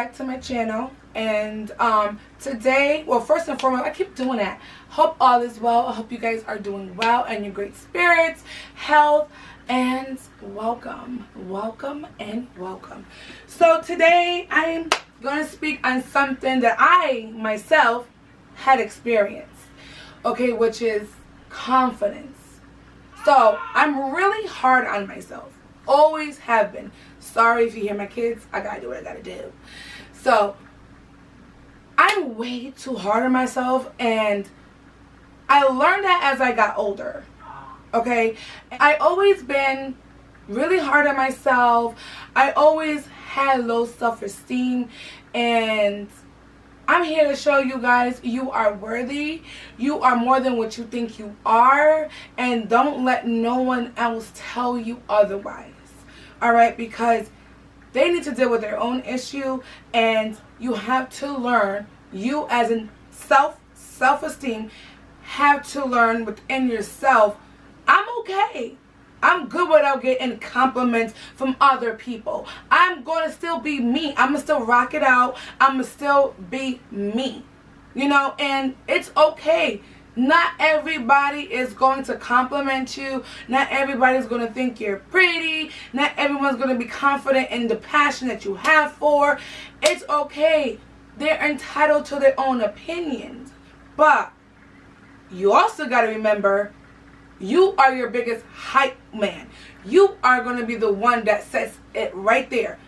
Back to my channel, and today, well, first and foremost, I keep doing that. Hope all is well. I hope you guys are doing well and your great spirits, health, and welcome and welcome. So today I'm going to speak on something that I myself had experienced, okay, which is confidence. So I'm really hard on myself, always have been. Sorry if you hear my kids, I gotta do what I gotta do. So I'm way too hard on myself, and I learned that as I got older. Okay, I always been really hard on myself. I always had low self-esteem, and I'm here to show you guys you are worthy. You are more than what you think you are, and don't let no one else tell you otherwise. Alright, because they need to deal with their own issue, and you have to learn, you as in self-esteem have to learn within yourself, I'm okay. I'm good without getting compliments from other people. I'm going to still be me. I'm going to still rock it out. I'm going to still be me. You know, and it's okay. Not everybody is going to compliment you. Not everybody's going to think you're pretty. Not everyone's going to be confident in the passion that you have for. It's okay. They're entitled to their own opinions. But you also got to remember, you are your biggest hype man. You are going to be the one that sets it right there.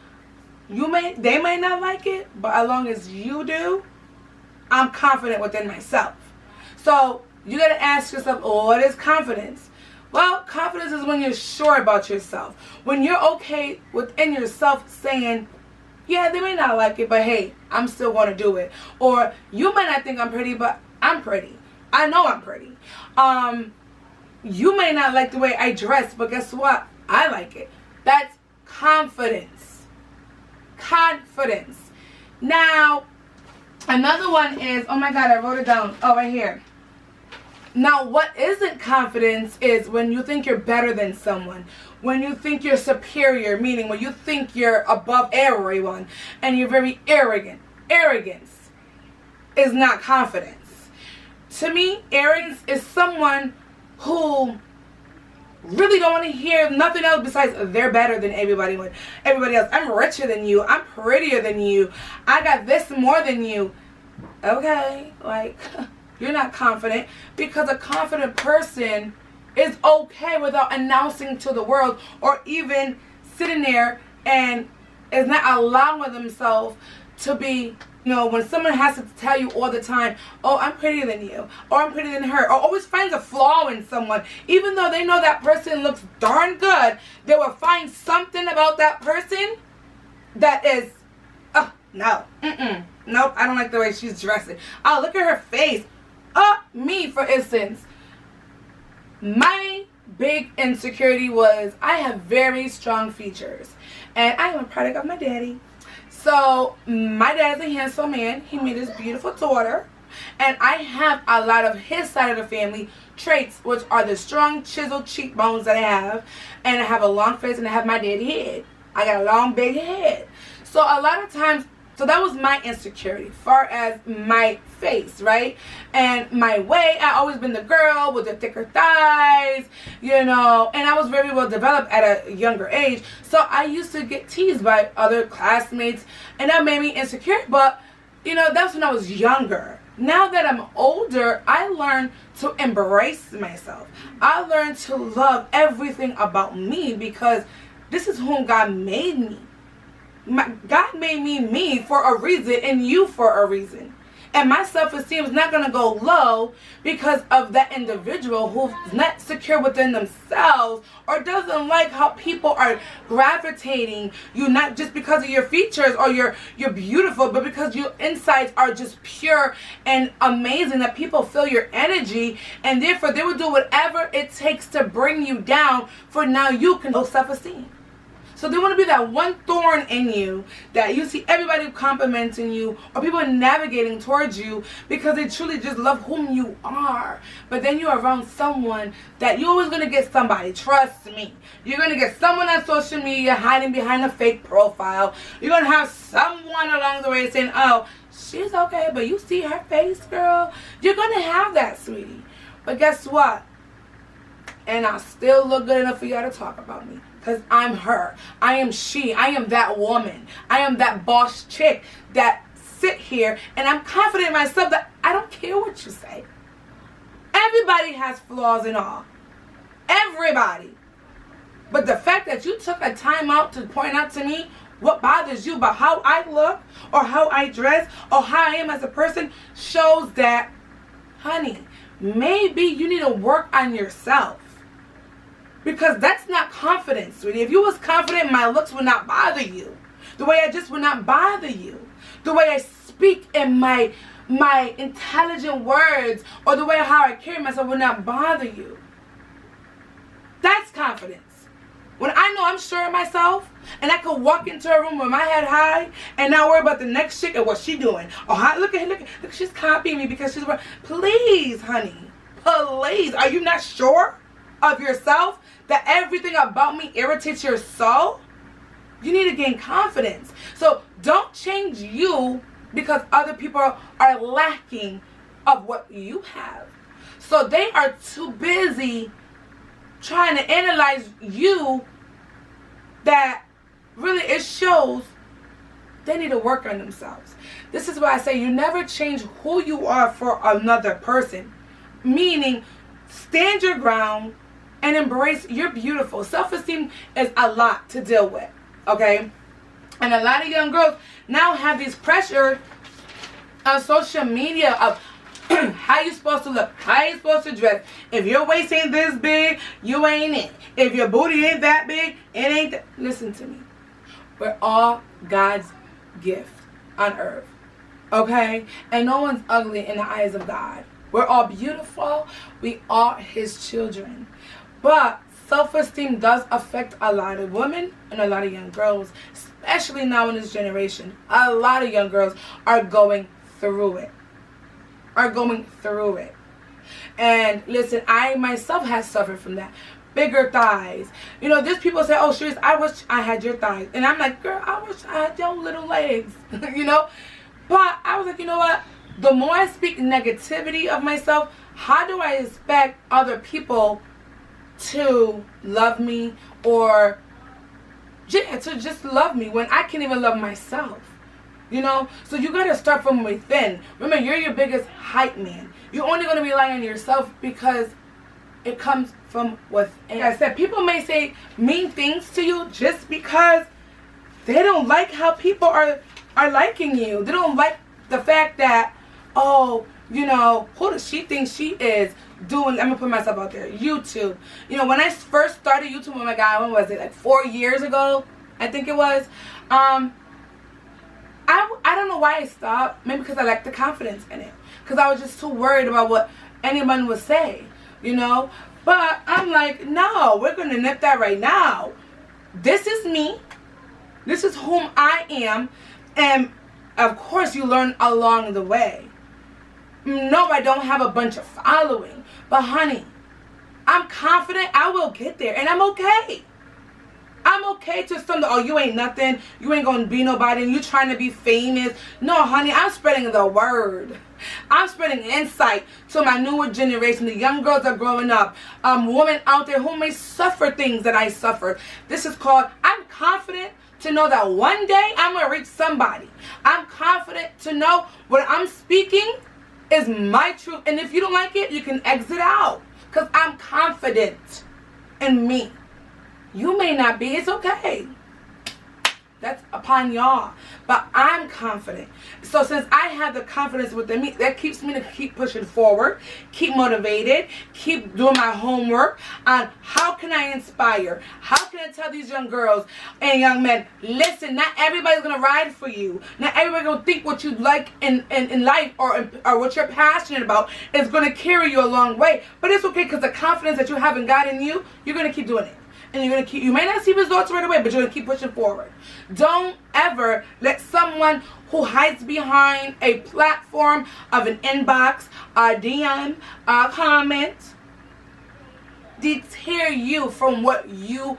They may not like it, but as long as you do, I'm confident within myself. So you got to ask yourself, oh, what is confidence? Well, confidence is when you're sure about yourself. When you're okay within yourself saying, yeah, they may not like it, but hey, I'm still going to do it. Or you might not think I'm pretty, but I'm pretty. I know I'm pretty. You may not like the way I dress, but guess what? I like it. That's confidence. Confidence. Now, another one is, oh my God, I wrote it down. Oh, right here. Now, what isn't confidence is when you think you're better than someone. When you think you're superior, meaning when you think you're above everyone and you're very arrogant. Arrogance is not confidence. To me, arrogance is someone who really don't want to hear nothing else besides they're better than everybody else. I'm richer than you. I'm prettier than you. I got this more than you. Okay, like, you're not confident, because a confident person is okay without announcing to the world, or even sitting there and is not allowing themselves to be, you know, when someone has to tell you all the time, oh, I'm prettier than you, or I'm prettier than her, or always finds a flaw in someone, even though they know that person looks darn good, they will find something about that person that is, oh, no, nope, I don't like the way she's dressing. Oh, look at her face. Me, for instance, my big insecurity was I have very strong features, and I am a product of my daddy. So my dad is a handsome man. He made his beautiful daughter, and I have a lot of his side of the family traits, which are the strong chiseled cheekbones that I have, and I have a long face, and I have my daddy head. I got a long big head. So a lot of times, so that was my insecurity, far as my face, right? And my weight, I always been the girl with the thicker thighs, you know, and I was very well developed at a younger age. So I used to get teased by other classmates, and that made me insecure. But, you know, that's when I was younger. Now that I'm older, I learned to embrace myself. I learned to love everything about me, because this is whom God made me. God made me for a reason, and you for a reason. And my self-esteem is not going to go low because of that individual who's not secure within themselves, or doesn't like how people are gravitating you, not just because of your features or you're beautiful, but because your insides are just pure and amazing, that people feel your energy, and therefore they will do whatever it takes to bring you down, for now you can low self-esteem. So they want to be that one thorn in you that you see everybody complimenting you or people navigating towards you because they truly just love whom you are. But then you're around someone that you're always going to get somebody. Trust me. You're going to get someone on social media hiding behind a fake profile. You're going to have someone along the way saying, oh, she's okay, but you see her face, girl. You're going to have that, sweetie. But guess what? And I still look good enough for y'all to talk about me. Because I'm her. I am she. I am that woman. I am that boss chick that sit here and I'm confident in myself that I don't care what you say. Everybody has flaws and all. Everybody. But the fact that you took a time out to point out to me what bothers you about how I look or how I dress or how I am as a person shows that, honey, maybe you need to work on yourself. Because that's not confidence, sweetie. If you was confident, my looks would not bother you. The way I just would not bother you. The way I speak and my intelligent words or the way how I carry myself would not bother you. That's confidence. When I know I'm sure of myself and I could walk into a room with my head high and not worry about the next chick and what she doing. Or how, look, she's copying me because she's, please, honey, please. Are you not sure of yourself that everything about me irritates your soul? You need to gain confidence. So don't change you because other people are lacking of what you have. So they are too busy trying to analyze you that really it shows they need to work on themselves. This is why I say you never change who you are for another person. Meaning, stand your ground and embrace you're beautiful. Self-esteem is a lot to deal with, okay? And a lot of young girls now have this pressure on social media of how you supposed to look, how you supposed to dress. If your waist ain't this big, you ain't it. If your booty ain't that big, it ain't that. Listen to me. We're all God's gift on earth, okay? And no one's ugly in the eyes of God. We're all beautiful. We are His children. But self-esteem does affect a lot of women and a lot of young girls, especially now in this generation. A lot of young girls are going through it. And listen, I myself have suffered from that. Bigger thighs. You know, there's people say, oh, Sharice, I wish I had your thighs. And I'm like, girl, I wish I had your little legs. You know? But I was like, you know what? The more I speak negativity of myself, how do I expect other people to love me or to just love me when I can't even love myself? You know? So you got to start from within. Remember, you're your biggest hype man. You're only going to rely on yourself because it comes from within. Like I said, people may say mean things to you just because they don't like how people are liking you. They don't like the fact that, oh, you know, who does she think she is doing? I'm going to put myself out there. YouTube. You know, when I first started YouTube, oh my God, when was it? Like 4 years ago, I think it was. I don't know why I stopped. Maybe because I lacked the confidence in it. Because I was just too worried about what anyone would say, you know. But I'm like, no, we're going to nip that right now. This is me. This is whom I am. And, of course, you learn along the way. No, I don't have a bunch of following. But, honey, I'm confident I will get there. And I'm okay. I'm okay to some, oh, you ain't nothing. You ain't going to be nobody. And you trying to be famous. No, honey, I'm spreading the word. I'm spreading insight to my newer generation. The young girls are growing up. Women out there who may suffer things that I suffered. This is called, I'm confident to know that one day I'm going to reach somebody. I'm confident to know what I'm speaking is my truth. And if you don't like it, you can exit out. Because I'm confident in me. You may not be. It's okay. That's upon y'all. But I'm confident. So since I have the confidence within me, that keeps me to keep pushing forward, keep motivated, keep doing my homework on how can I inspire? How can I tell these young girls and young men, listen, not everybody's going to ride for you. Not everybody's going to think what you like in life or what you're passionate about is going to carry you a long way. But it's okay because the confidence that you have in God in you, you're going to keep doing it. and you're going to keep, you may not see results right away, but you're going to keep pushing forward. Don't ever let someone who hides behind a platform of an inbox, a DM, a comment, deter you from what you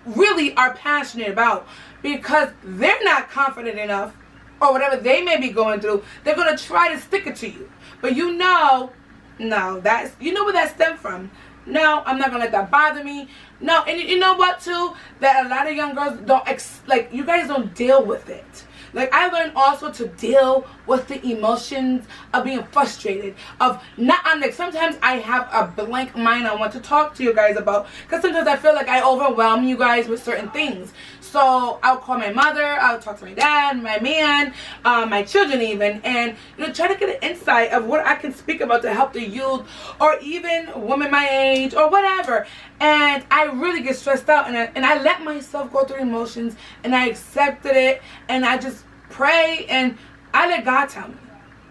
really are passionate about, because they're not confident enough, or whatever they may be going through, they're going to try to stick it to you. But you know, no, that's, you know where that stemmed from. No, I'm not going to let that bother me. No, and you know what too? That a lot of young girls don't, like, you guys don't deal with it. Like, I learned also to deal with the emotions of being frustrated, of not, like, sometimes I have a blank mind I want to talk to you guys about, because sometimes I feel like I overwhelm you guys with certain things. So I'll call my mother, I'll talk to my dad, my man, my children even, and, you know, try to get an insight of what I can speak about to help the youth, or even women my age, or whatever. And I really get stressed out, and I let myself go through emotions, and I accepted it, and I just pray, and I let God tell me.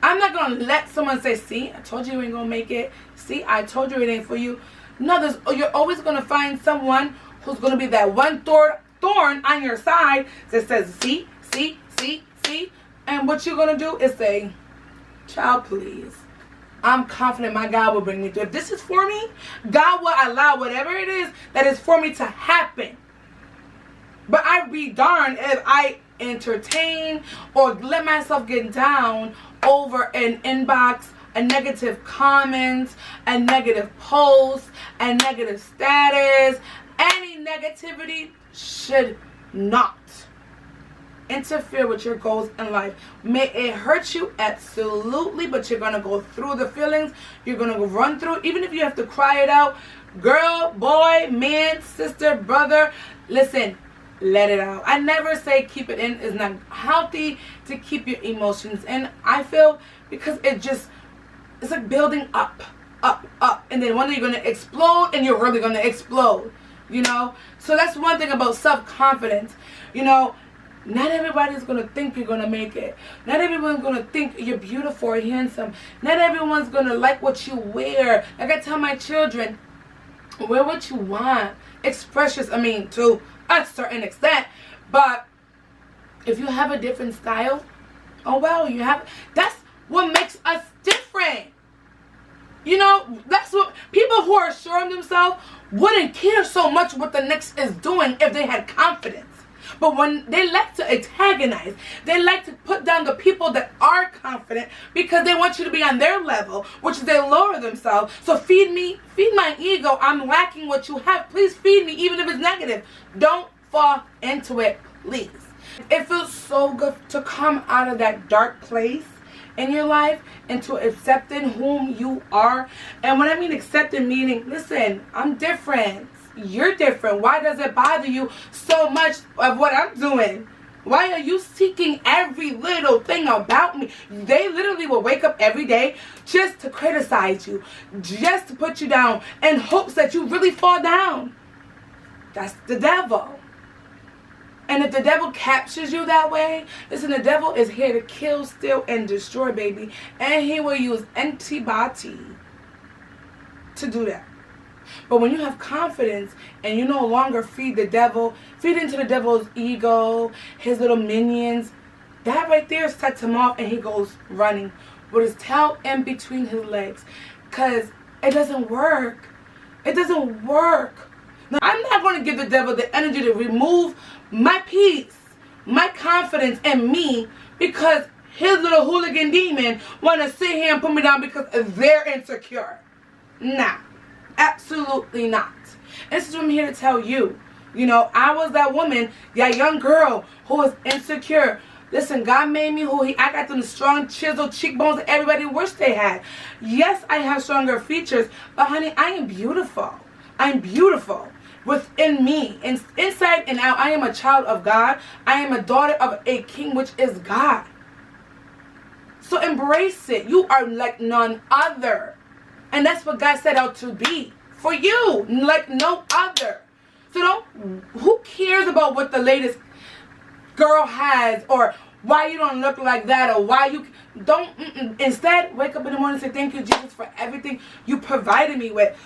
I'm not going to let someone say, see, I told you you ain't going to make it. See, I told you it ain't for you. No, you're always going to find someone who's going to be that one thorn on your side that says, see. And what you're going to do is say, child, please. I'm confident my God will bring me through. If this is for me, God will allow whatever it is that is for me to happen. But I'd be darned if I entertain or let myself get down over an inbox, a negative comment, a negative post, a negative status. Any negativity should not interfere with your goals in life. May it hurt you, absolutely, but you're going to go through the feelings. You're going to run through, even if you have to cry it out. Girl, boy, man, sister, brother, listen, let it out. I never say keep it in. It's not healthy to keep your emotions in. I feel, because it's like building up, and then one day you're going to explode, and you're really going to explode, you know. So that's one thing about self-confidence. You know, not everybody's going to think you're going to make it. Not everyone's going to think you're beautiful or handsome. Not everyone's going to like what you wear. Like I tell my children, wear what you want. Express yourself, to a certain extent. But if you have a different style, oh well, that's what makes us different. You know, that's what people who are sure of themselves wouldn't care so much what the next is doing if they had confidence. But when they like to antagonize, they like to put down the people that are confident because they want you to be on their level, which is they lower themselves. So feed me, feed my ego. I'm lacking what you have. Please feed me, even if it's negative. Don't fall into it, please. It feels so good to come out of that dark place in your life into accepting whom you are. And when I mean accepting, meaning, listen, I'm different. You're different. Why does it bother you so much of what I'm doing? Why are you seeking every little thing about me? They literally will wake up every day just to criticize you, just to put you down in hopes that you really fall down. That's the devil. And if the devil captures you that way, listen, the devil is here to kill, steal, and destroy, baby. And he will use antibody to do that. But when you have confidence and you no longer feed the devil, feed into the devil's ego, his little minions, that right there sets him off and he goes running with his tail in between his legs. Because it doesn't work. It doesn't work. Now, I'm not going to give the devil the energy to remove my peace, my confidence in me, because his little hooligan demon want to sit here and put me down because they're insecure. Nah. Absolutely not. And this is what I'm here to tell you. You know, I was that woman, that young girl who was insecure. Listen, God made me I got them strong chiseled cheekbones that everybody wished they had. Yes, I have stronger features, but honey, I am beautiful. I'm beautiful within me. And inside and out, I am a child of God. I am a daughter of a king, which is God. So embrace it. You are like none other. And that's what God set out to be for you, like no other. So who cares about what the latest girl has, or why you don't look like that, or why you don't. Instead, wake up in the morning and say, thank you, Jesus, for everything you provided me with.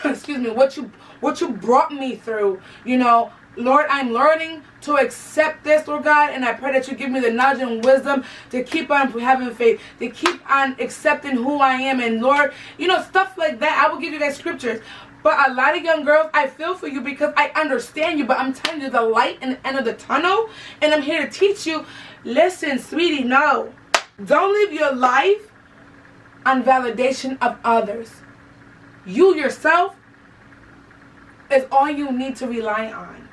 excuse me, what you brought me through. You know, Lord, I'm learning to accept this, Lord God, and I pray that you give me the knowledge and wisdom to keep on having faith, to keep on accepting who I am. And Lord, you know, stuff like that. I will give you guys scriptures. But a lot of young girls, I feel for you because I understand you, but I'm telling you the light in the end of the tunnel, and I'm here to teach you. Listen, sweetie, no. Don't live your life on validation of others. You yourself is all you need to rely on.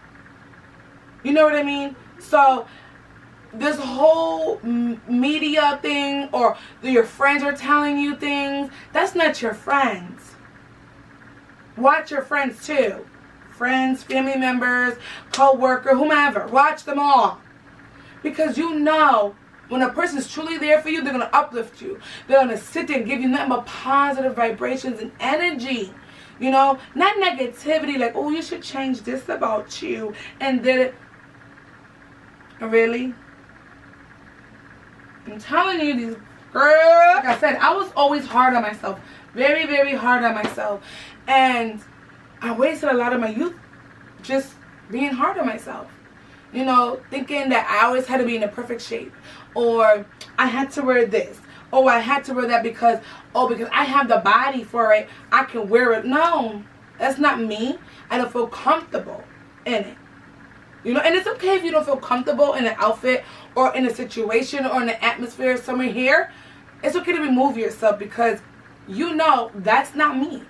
You know what I mean? So this whole media thing, or your friends are telling you things, that's not your friends. Watch your friends too. Friends, family members, co-worker, whomever. Watch them all. Because you know when a person's truly there for you, they're going to uplift you. They're going to sit there and give you nothing but positive vibrations and energy. You know, not negativity like, oh, you should change this about you. And did it. Really? I'm telling you, these girls, like I said, I was always hard on myself. Very, very hard on myself. And I wasted a lot of my youth just being hard on myself. You know, thinking that I always had to be in a perfect shape. Or I had to wear this. Oh, I had to wear that because I have the body for it, I can wear it. No, that's not me. I don't feel comfortable in it. You know, and it's okay if you don't feel comfortable in an outfit or in a situation or in an atmosphere somewhere here. It's okay to remove yourself because you know that's not me.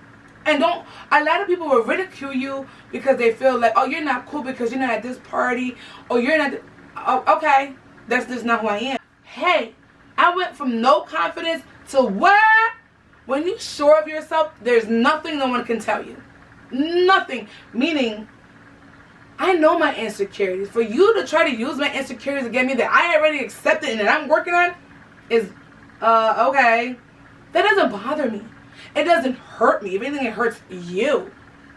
And a lot of people will ridicule you because they feel like, oh, you're not cool because you're not at this party, or you're not, oh, okay, that's just not who I am. Hey, I went from no confidence to what? When you're sure of yourself, there's nothing no one can tell you. Nothing. Meaning, I know my insecurities. For you to try to use my insecurities to get me that I already accepted and that I'm working on is, okay. That doesn't bother me. It doesn't hurt me. If anything, it hurts you.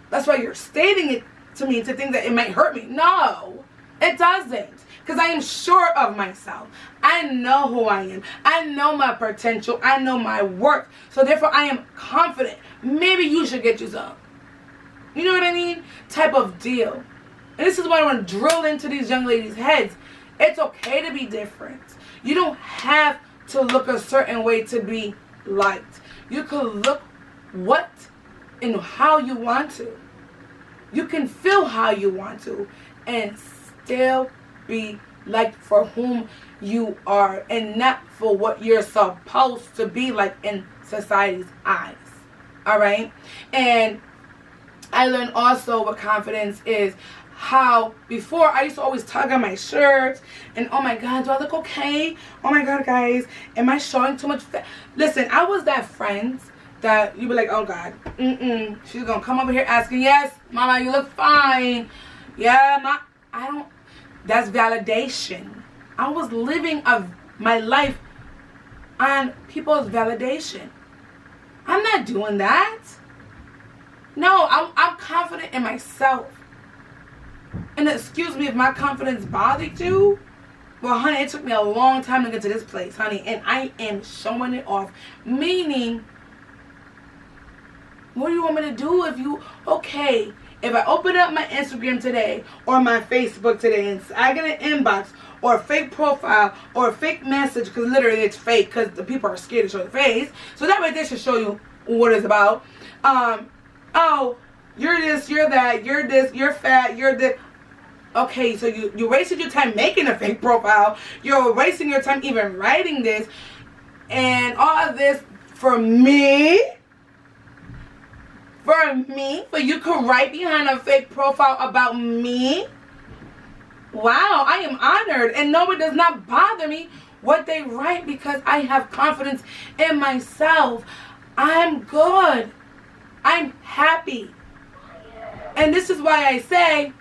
That's why you're stating it to me to think that it might hurt me. No, it doesn't. Because I am sure of myself. I know who I am. I know my potential. I know my worth. So therefore, I am confident. Maybe you should get you some. You know what I mean? Type of deal. And this is what I want to drill into these young ladies' heads. It's okay to be different. You don't have to look a certain way to be liked. You can look what and how you want to. You can feel how you want to and still be liked for whom you are and not for what you're supposed to be like in society's eyes. Alright? And I learned also what confidence is. How before I used to always tug on my shirt and oh my god, do I look okay? Oh my god, guys, am I showing too much fat? Listen, I was that friend that you be like, oh god, she's gonna come over here asking, yes, mama, you look fine. Yeah, that's validation. I was living my life on people's validation. I'm not doing that. No, I'm confident in myself. And excuse me if my confidence bothered you. Well, honey, it took me a long time to get to this place, honey. And I am showing it off. Meaning, what do you want me to do if you... Okay, if I open up my Instagram today or my Facebook today and I get an inbox or a fake profile or a fake message, because literally it's fake because the people are scared to show their face. So that right there should show you what it's about. Oh, you're this, you're that, you're this, you're fat, you're this. Okay, so you wasted your time making a fake profile. You're wasting your time even writing this. And all of this for me. For you could write behind a fake profile about me. Wow, I am honored. And no, it does not bother me what they write because I have confidence in myself. I'm good. I'm happy. And this is why I say,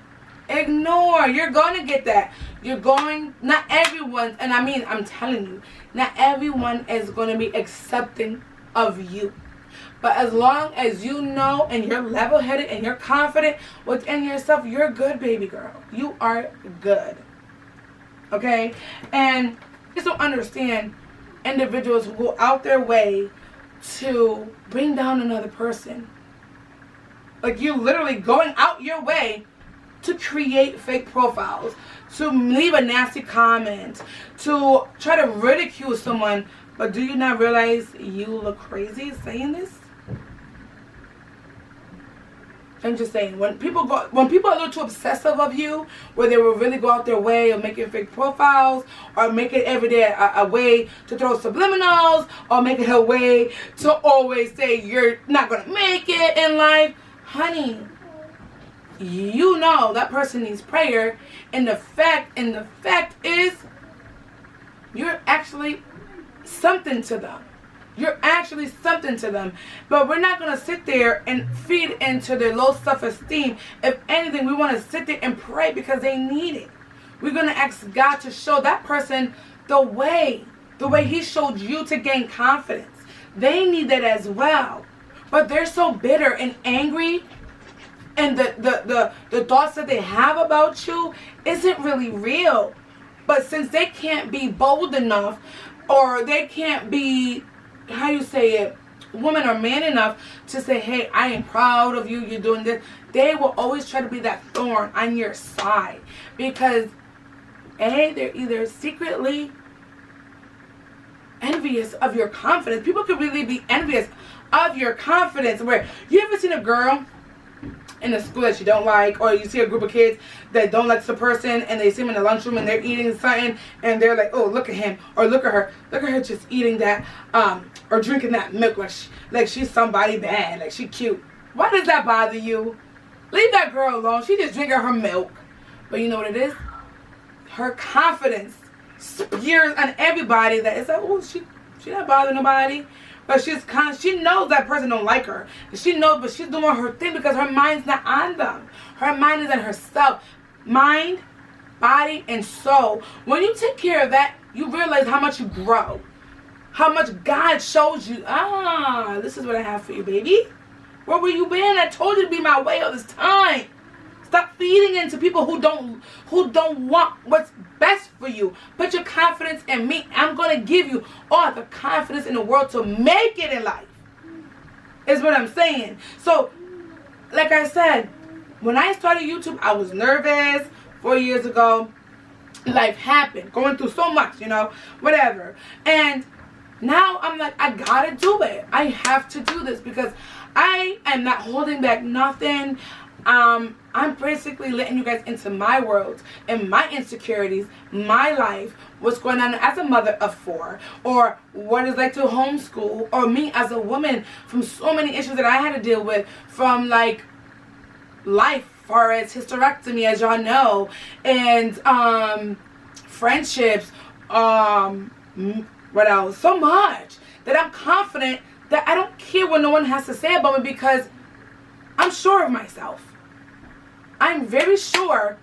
ignore. You're going to get that. Not everyone, and I mean, I'm telling you, not everyone is going to be accepting of you. But as long as you know and you're level-headed and you're confident within yourself, you're good, baby girl. You are good. Okay? And I just don't understand individuals who go out their way to bring down another person. Like, you literally going out your way to create fake profiles, to leave a nasty comment, to try to ridicule someone. But do you not realize you look crazy saying this? I'm just saying, when people are a little too obsessive of you, where they will really go out their way of making fake profiles, or make it every day a way to throw subliminals, or make it a way to always say you're not gonna make it in life, honey, you know that person needs prayer, and the fact is, you're actually something to them. You're actually something to them. But we're not going to sit there and feed into their low self-esteem. If anything, we want to sit there and pray because they need it. We're going to ask God to show that person the way he showed you to gain confidence. They need that as well. But they're so bitter and angry, and the thoughts that they have about you isn't really real. But since they can't be bold enough, or they can't be, how you say it, woman or man enough to say, hey, I am proud of you, you're doing this, they will always try to be that thorn on your side. Because they're either secretly envious of your confidence. People could really be envious of your confidence. Where, you ever seen a girl in a school that you don't like, or you see a group of kids that don't like the person, and they see them in the lunchroom and they're eating something, and they're like, oh, look at him, or look at her just eating that, or drinking that milk like she's somebody bad, like she cute. Why does that bother you? Leave that girl alone. She just drinking her milk. But you know what it is? Her confidence spears on everybody that it's like, oh, she not bothering nobody. But she knows that person don't like her. She knows, but she's doing her thing because her mind's not on them. Her mind is on herself. Mind, body, and soul. When you take care of that, you realize how much you grow. How much God shows you. This is what I have for you, baby. Where were you been? I told you to be my way all this time. Stop feeding into people who don't want what's best for you. Put your confidence in me. I'm going to give you all the confidence in the world to make it in life. Is what I'm saying. So, like I said, when I started YouTube, I was nervous 4 years ago. Life happened. Going through so much, whatever. And now I'm like, I gotta do it. I have to do this because I am not holding back nothing. I'm basically letting you guys into my world and my insecurities, my life, what's going on as a mother of 4, or what it's like to homeschool, or me as a woman, from so many issues that I had to deal with, from like life, far as hysterectomy, as y'all know, and friendships, what else? So much that I'm confident that I don't care what no one has to say about me because I'm sure of myself. I'm very sure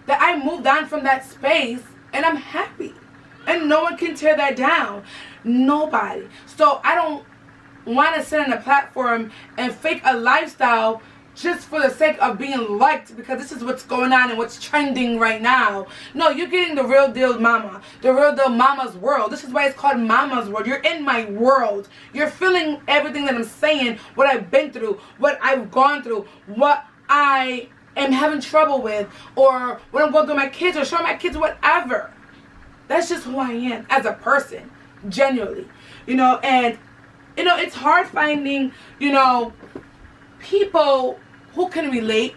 that I moved on from that space and I'm happy. And no one can tear that down. Nobody. So I don't want to sit on a platform and fake a lifestyle just for the sake of being liked because this is what's going on and what's trending right now. No, you're getting the real deal mama. The real deal mama's world. This is why it's called mama's world. You're in my world. You're feeling everything that I'm saying, what I've been through, what I've gone through, what I am having trouble with, or what I'm going through with my kids, or showing my kids whatever. That's just who I am as a person, genuinely. And it's hard finding, people who can relate,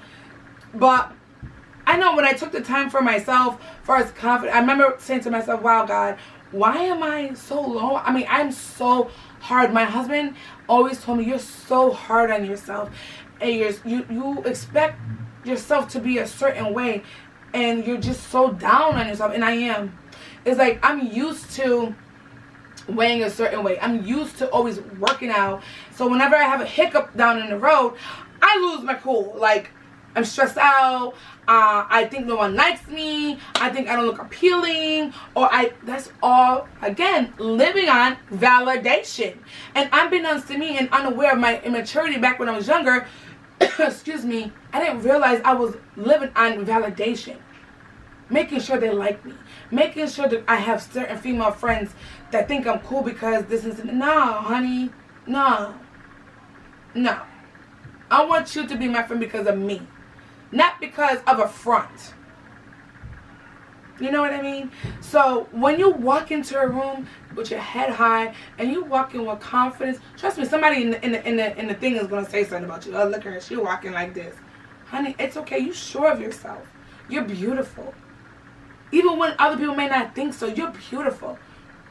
but I know when I took the time for myself, for as confident, I remember saying to myself, wow, God, why am I so low? I mean, I'm so hard. My husband always told me, you're so hard on yourself, and you expect yourself to be a certain way, and you're just so down on yourself. And I am. It's like I'm used to weighing a certain way. I'm used to always working out. So whenever I have a hiccup down in the road, I lose my cool. Like, I'm stressed out. I think no one likes me. I think I don't look appealing. That's all, again, living on validation. And unbeknownst to me and unaware of my immaturity back when I was younger, excuse me, I didn't realize I was living on validation. Making sure they like me. Making sure that I have certain female friends that think I'm cool because this is... No, honey. No. I want you to be my friend because of me, not because of a front. You know what I mean? So when you walk into a room with your head high and you walk in with confidence, trust me, somebody in the thing is gonna say something about you. Oh, look at her, she's walking like this. Honey, it's okay. You're sure of yourself. You're beautiful. Even when other people may not think so, you're beautiful.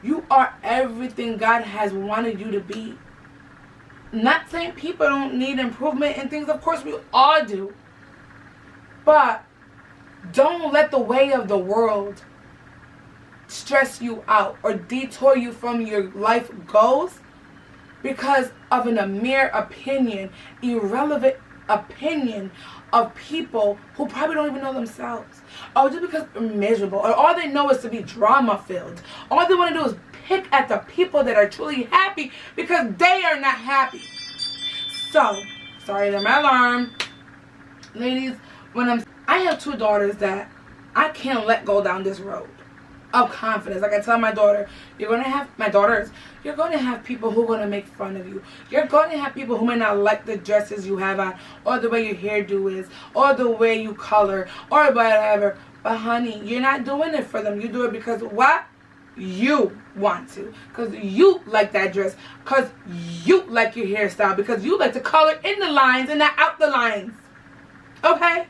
You are everything God has wanted you to be. Not saying people don't need improvement and things. Of course, we all do. But don't let the way of the world stress you out or detour you from your life goals because of a mere opinion, irrelevant opinion of people who probably don't even know themselves. Or just because they're miserable. Or all they know is to be drama filled. All they want to do is pick at the people that are truly happy because they are not happy. So, sorry, that's my alarm. Ladies, I have 2 daughters that I can't let go down this road of confidence. Like I tell my daughter, you're going to have people who are going to make fun of you. You're going to have people who may not like the dresses you have on, or the way your hairdo is, or the way you color, or whatever. But honey, you're not doing it for them. You do it because what? You want to. Because you like that dress. Because you like your hairstyle. Because you like to color in the lines and not out the lines. Okay?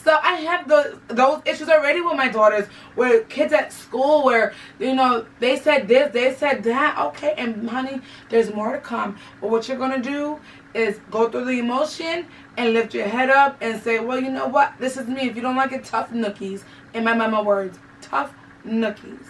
So I have those issues already with my daughters, where kids at school, where, you know, they said this, they said that. Okay, and honey, there's more to come. But what you're going to do is go through the emotion and lift your head up and say, well, you know what? This is me. If you don't like it, tough nookies. In my mama words, tough nookies.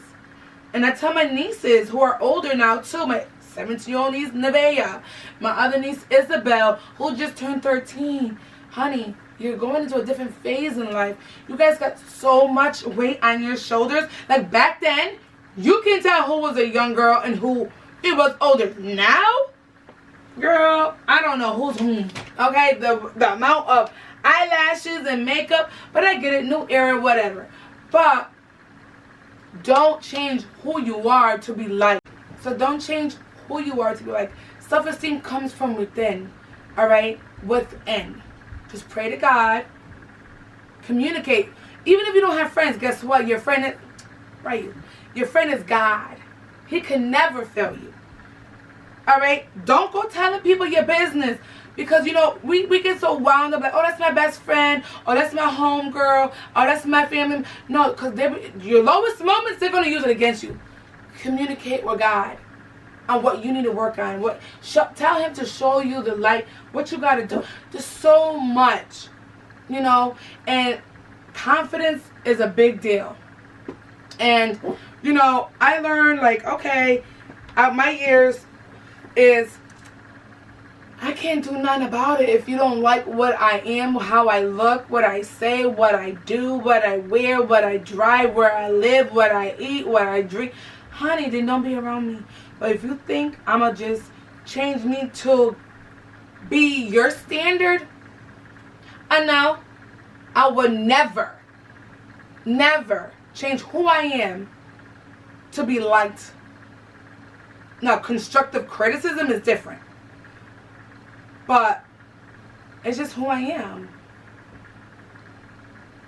And I tell my nieces, who are older now too, my 17-year-old niece, Nevaeh, my other niece, Isabel, who just turned 13. Honey, you're going into a different phase in life. You guys got so much weight on your shoulders. Like back then, you can tell who was a young girl and who it was older. Now, girl, I don't know who's whom. Okay, the amount of eyelashes and makeup, but I get it, new era, whatever. But don't change who you are to be like. So don't change who you are to be like. Self-esteem comes from within. All right, within. Just pray to God. Communicate. Even if you don't have friends, guess what? Your friend is, right? Your friend is God. He can never fail you. Alright? Don't go telling people your business. Because, you know, we get so wound up like, oh, that's my best friend. Or that's my home girl. Or that's my family. No, because your lowest moments, they're going to use it against you. Communicate with God on what you need to work on. Tell him to show you the light, what you got to do. There's so much, you know, and confidence is a big deal. And, you know, I learned, like, okay, out my ears is I can't do nothing about it if you don't like what I am, how I look, what I say, what I do, what I wear, what I drive, where I live, what I eat, what I drink. Honey, then don't be around me. But if you think I'm going to just change me to be your standard, I know I would never change who I am to be liked. Now, constructive criticism is different. But it's just who I am.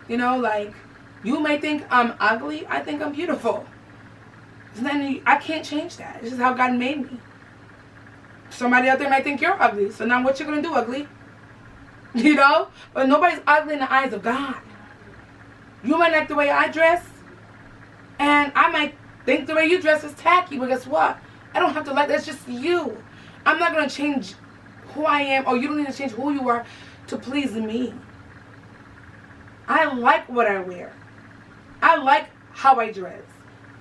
You know, like, you may think I'm ugly. I think I'm beautiful. I can't change that. It's just how God made me. Somebody out there might think you're ugly. So now what you going to do, ugly? You know? But nobody's ugly in the eyes of God. You might like the way I dress. And I might think the way you dress is tacky. But guess what? I don't have to like that. It's just you. I'm not going to change who I am. Or you don't need to change who you are to please me. I like what I wear. I like how I dress.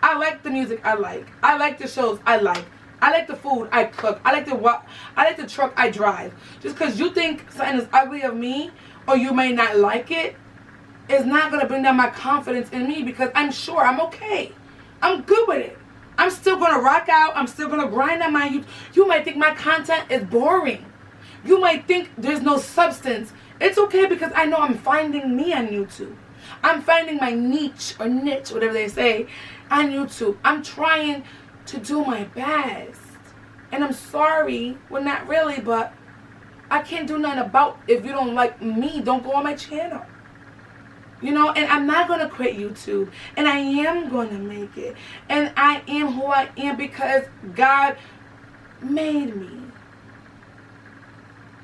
I like the music I like. I like the shows I like. I like the food I cook. I like the truck I drive. Just because you think something is ugly of me, or you may not like it, is not going to bring down my confidence in me, because I'm sure I'm okay. I'm good with it. I'm still going to rock out. I'm still going to grind on my YouTube. You might think my content is boring. You might think there's no substance. It's okay, because I know I'm finding me on YouTube. I'm finding my niche, or niche, whatever they say, on YouTube. I'm trying to do my best. And I'm sorry. Well, not really, but I can't do nothing about. If you don't like me, don't go on my channel. You know, and I'm not going to quit YouTube. And I am going to make it. And I am who I am because God made me.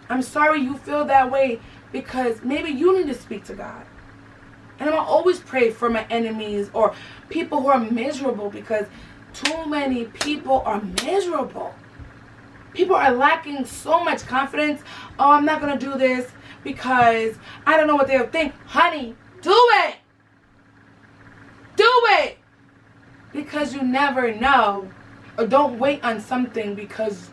I'm sorry you feel that way because maybe you need to speak to God. And I'm going to always pray for my enemies or people who are miserable because too many people are miserable. People are lacking so much confidence. Oh, I'm not going to do this because I don't know what they'll think. Honey, do it. Do it. Because you never know. Or don't wait on something because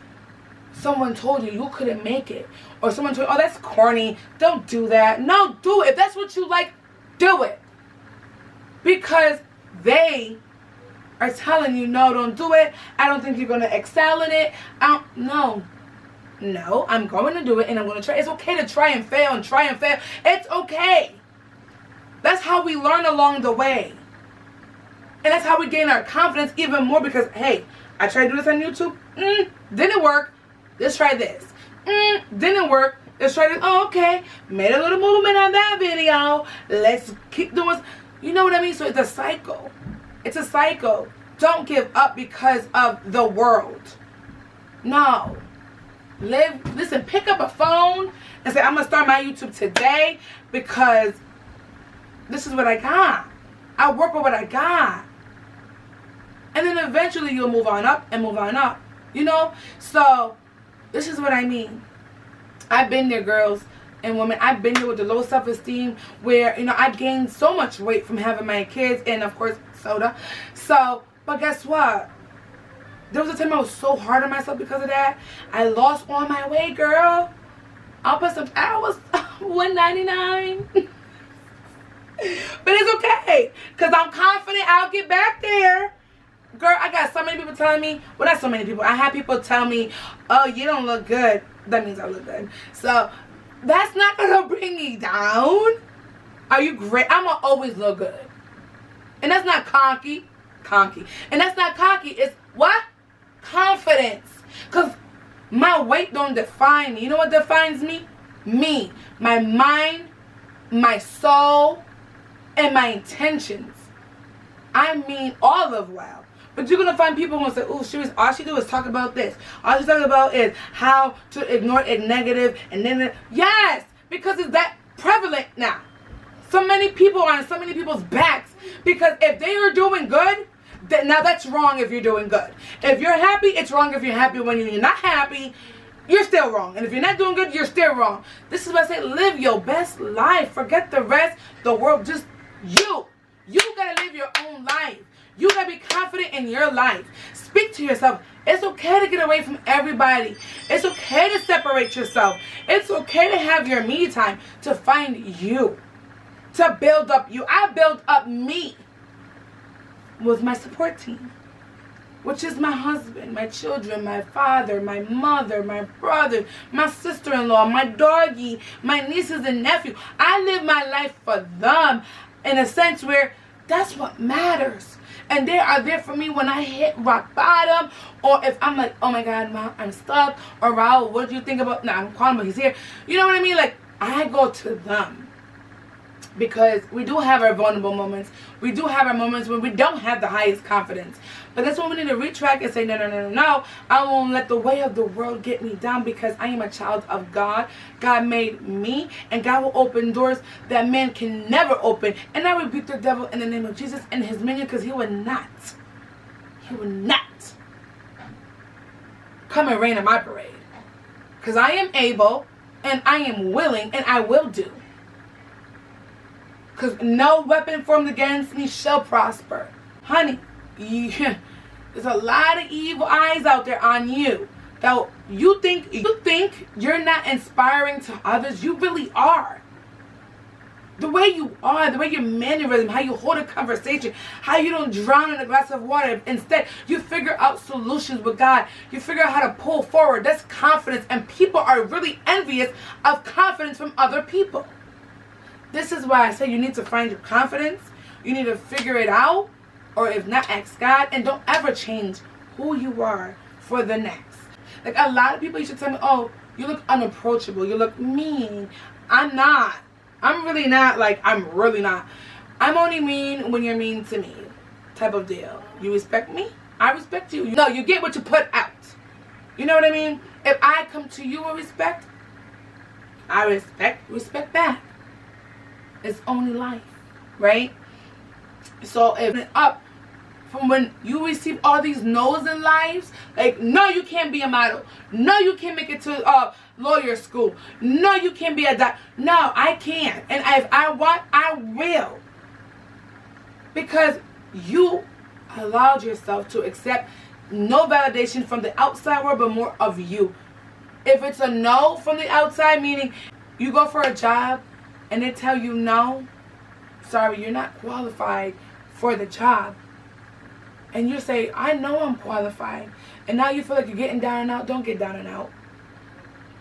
someone told you couldn't make it. Or someone told you, oh, that's corny. Don't do that. No, do it. If that's what you like, do it. Because they are telling you, no, don't do it. I don't think you're going to excel in it. No, I'm going to do it and I'm going to try. It's okay to try and fail and try and fail. It's okay. That's how we learn along the way. And that's how we gain our confidence even more because, hey, I tried to do this on YouTube. Didn't work. Let's try this. Didn't work. Let's try this. Oh, okay. Made a little movement on that video. Let's keep doing. You know what I mean? So it's a cycle. It's a cycle. Don't give up because of the world. No. Listen, pick up a phone and say, I'm going to start my YouTube today because this is what I got. I work with what I got. And then eventually you'll move on up and move on up. You know? So, this is what I mean. I've been there, girls and women. I've been there with the low self-esteem where, you know, I gained so much weight from having my kids and, of course, soda. So, but guess what? There was a time I was so hard on myself because of that. I lost all my weight, girl. I was $199. But it's okay. Because I'm confident I'll get back there. Girl, I got so many people telling me. Well, not so many people. I had people tell me, oh, you don't look good. That means I look good. So, that's not going to bring me down. Are you great? I'm going to always look good. And that's not cocky. And that's not cocky. It's what? Confidence. Because my weight don't define me. You know what defines me? Me. My mind, my soul, and my intentions. I mean all of well. But you're going to find people who will say, oh, all she do is talk about this. All she's talking about is how to ignore it negative. And then, yes, because it's that prevalent now. So many people are on so many people's backs. Because if they are doing good, now that's wrong if you're doing good. If you're happy, it's wrong if you're happy. When you're not happy, you're still wrong. And if you're not doing good, you're still wrong. This is why I say live your best life. Forget the rest, the world, just you. You got to live your own life. You got to be confident in your life. Speak to yourself. It's okay to get away from everybody. It's okay to separate yourself. It's okay to have your me time to find you. To build up you. I built up me with my support team. Which is my husband, my children, my father, my mother, my brother, my sister-in-law, my doggy, my nieces and nephew. I live my life for them in a sense where that's what matters. And they are there for me when I hit rock bottom. Or if I'm like, oh my God, Mom, I'm stuck. Or Raul, what do you think about... Nah, I'm calling him, but he's here. You know what I mean? Like, I go to them. Because we do have our vulnerable moments. We do have our moments when we don't have the highest confidence. But that's when we need to retract and say, no. I won't let the way of the world get me down because I am a child of God. God made me. And God will open doors that man can never open. And I rebuke the devil in the name of Jesus and his minion because he will not. He will not come and rain in my parade. Because I am able and I am willing and I will do. Because no weapon formed against me shall prosper. Honey, there's a lot of evil eyes out there on you. That you think you're not inspiring to others. You really are. The way you are, the way your mannerism, how you hold a conversation, how you don't drown in a glass of water. Instead, you figure out solutions with God. You figure out how to pull forward. That's confidence. And people are really envious of confidence from other people. This is why I say you need to find your confidence. You need to figure it out. Or if not, ask God. And don't ever change who you are for the next. Like a lot of people used to tell me, oh, You look unapproachable. You look mean. I'm not. I'm really not. Like, I'm really not. I'm only mean when you're mean to me. Type of deal. You respect me, I respect you. No, you get what you put out. You know what I mean? If I come to you with respect, I respect back. It's only life, right? So if it's up from when you receive all these no's in life, like, no, you can't be a model. No, you can't make it to lawyer school. No, you can't be a doctor. No, I can. And if I want, I will. Because you allowed yourself to accept no validation from the outside world, but more of you. If it's a no from the outside, meaning you go for a job and they tell you no, sorry, you're not qualified for the job. And you say, I know I'm qualified. And now you feel like you're getting down and out. Don't get down and out.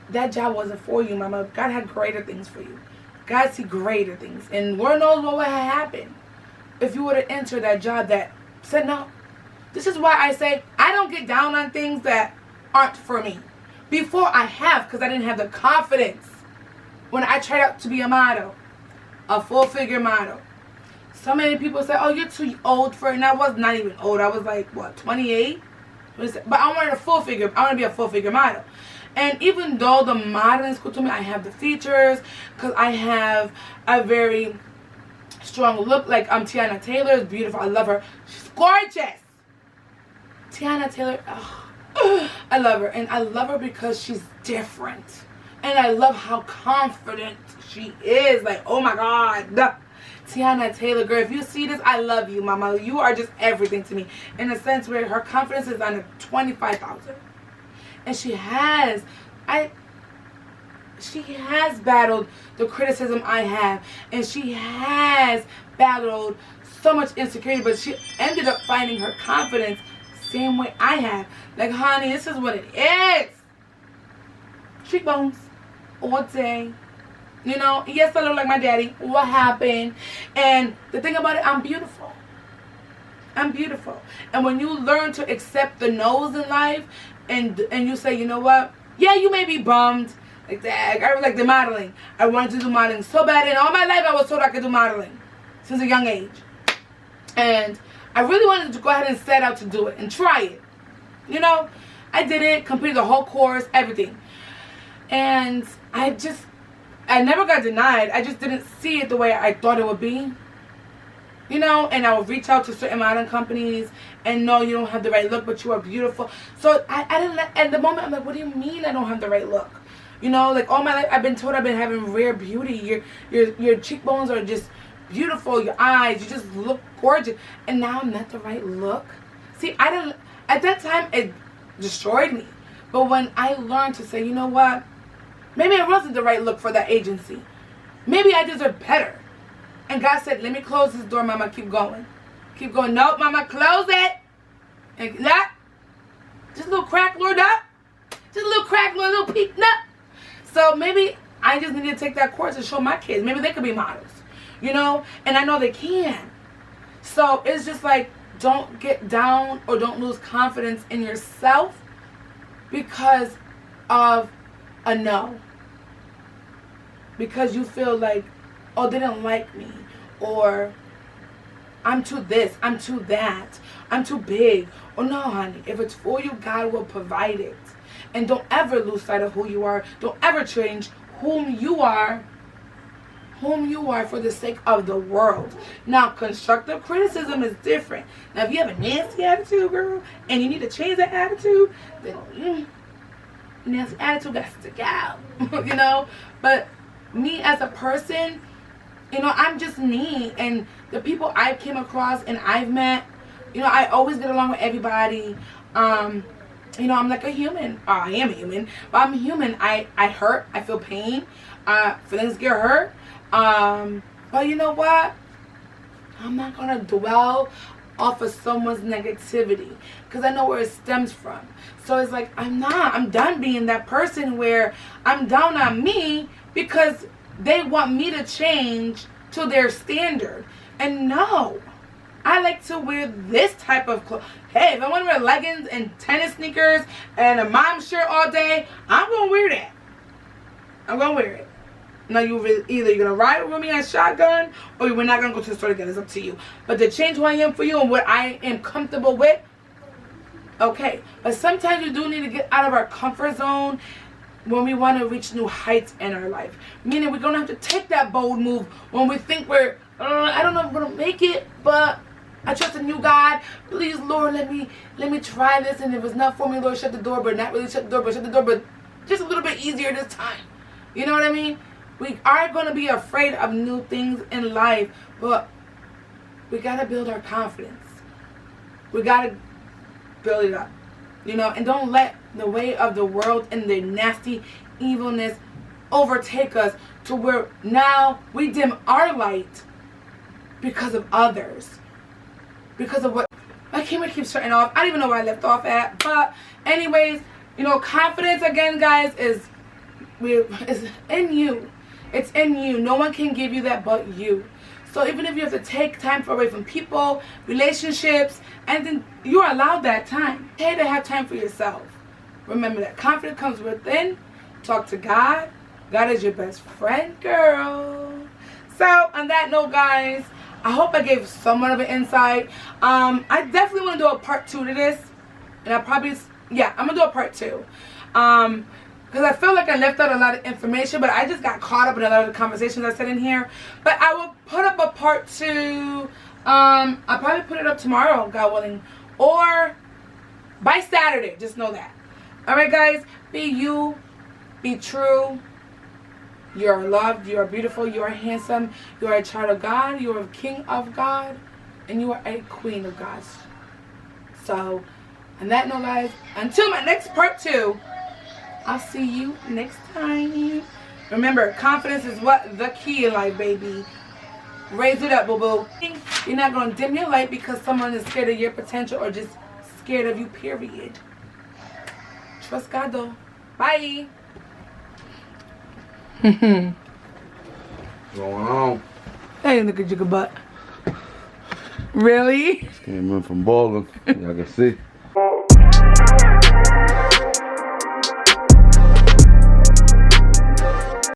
That job wasn't for you, mama. God had greater things for you. God see greater things. And Lord knows what would have happened if you would have entered that job that said no. This is why I say I don't get down on things that aren't for me. Before I have, because I didn't have the confidence when I tried out to be a model, a full-figure model. So many people say, oh, you're too old for it. And I was not even old. I was like, what, 28? But I wanted a full-figure. I want to be a full-figure model. And even though the modeling school told me I have the features, because I have a very strong look, like Tiana Taylor is beautiful. I love her. She's gorgeous. Tiana Taylor, oh, I love her. And I love her because she's different. And I love how confident she is. Like, oh my God. Tiana Taylor, girl, if you see this, I love you, mama. You are just everything to me. In a sense where her confidence is on a 25,000. And she has battled the criticism I have. And she has battled so much insecurity. But she ended up finding her confidence same way I have. Like, honey, this is what it is. Cheekbones. All day. You know, yes, I look like my daddy. What happened? And the thing about it, I'm beautiful. I'm beautiful. And when you learn to accept the no's in life, and you say, you know what? Yeah, you may be bummed. Like that. I like the modeling. I wanted to do modeling so bad. And all my life I was told I could do modeling. Since a young age. And I really wanted to go ahead and set out to do it. And try it. You know? I did it. Completed the whole course. Everything. And I never got denied. I just didn't see it the way I thought it would be. You know, and I would reach out to certain modeling companies and no, you don't have the right look, but you are beautiful. So I didn't let, at the moment, I'm like, what do you mean I don't have the right look? You know, like all my life I've been told I've been having rare beauty. Your cheekbones are just beautiful. Your eyes, you just look gorgeous. And now I'm not the right look. See, at that time, it destroyed me. But when I learned to say, you know what? Maybe it wasn't the right look for that agency. Maybe I deserve better. And God said, let me close this door, mama. Keep going. Keep going. Nope, mama, close it. And that. Just a little crack, Lord, up. Just a little crack, Lord, a little peek, up. So maybe I just need to take that course and show my kids. Maybe they could be models. You know? And I know they can. So it's just like, don't get down or don't lose confidence in yourself because of a no. Because you feel like, oh, they don't like me. Or I'm too this, I'm too that, I'm too big. Or no, honey, if it's for you, God will provide it. And don't ever lose sight of who you are. Don't ever change whom you are for the sake of the world. Now, constructive criticism is different. Now, if you have a nasty attitude, girl, and you need to change that attitude, then nasty attitude got to go. You know? But me as a person, you know, I'm just me. And the people I've came across and I've met, you know, I always get along with everybody. You know, I'm like a human. I am a human, but I'm human. I hurt. I feel pain. Feelings get hurt. But you know what? I'm not going to dwell off of someone's negativity because I know where it stems from. So it's like, I'm done being that person where I'm down on me because they want me to change to their standard. And no, I like to wear this type of clothes. Hey, if I want to wear leggings and tennis sneakers and a mom shirt all day, I'm going to wear that. I'm gonna wear it. Now either you're gonna ride with me as shotgun, or we're not gonna go to the store together. It's up to you. But to change who I am for you and what I am comfortable with, okay. But sometimes we do need to get out of our comfort zone when we want to reach new heights in our life. Meaning we're gonna have to take that bold move when we think we're, I don't know if I'm gonna make it, but I trust in you, God. Please, Lord, let me try this. And if it's not for me, Lord, shut the door, but not really shut the door, but shut the door, but just a little bit easier this time. You know what I mean? We are going to be afraid of new things in life, but we got to build our confidence. We got to build it up, you know, and don't let the way of the world and the nasty evilness overtake us to where now we dim our light because of others. Because of what my camera keeps shutting off. I don't even know where I left off at. But anyways, you know, confidence again, guys, is in you. It's in you. No one can give you that but you. So even if you have to take time away from people, relationships, and then you're allowed that time. Okay, to have time for yourself. Remember that confidence comes within. Talk to God. God is your best friend, girl. So on that note, guys, I hope I gave somewhat of an insight. I definitely want to do a part 2 to this. And I'm going to do a part 2. Because I feel like I left out a lot of information, but I just got caught up in a lot of the conversations I said in here. But I will put up a part 2. I'll probably put it up tomorrow, God willing. Or by Saturday. Just know that. Alright, guys. Be you. Be true. You are loved. You are beautiful. You are handsome. You are a child of God. You are a king of God. And you are a queen of God. So, on that note, guys, until my next part 2, I'll see you next time. Remember, confidence is what? The key in life, baby. Raise it up, boo-boo. You're not going to dim your light because someone is scared of your potential or just scared of you, period. Trust God, though. Bye. Going on. Hey, look at your butt. Really? Just came in from bowling. Y'all can see.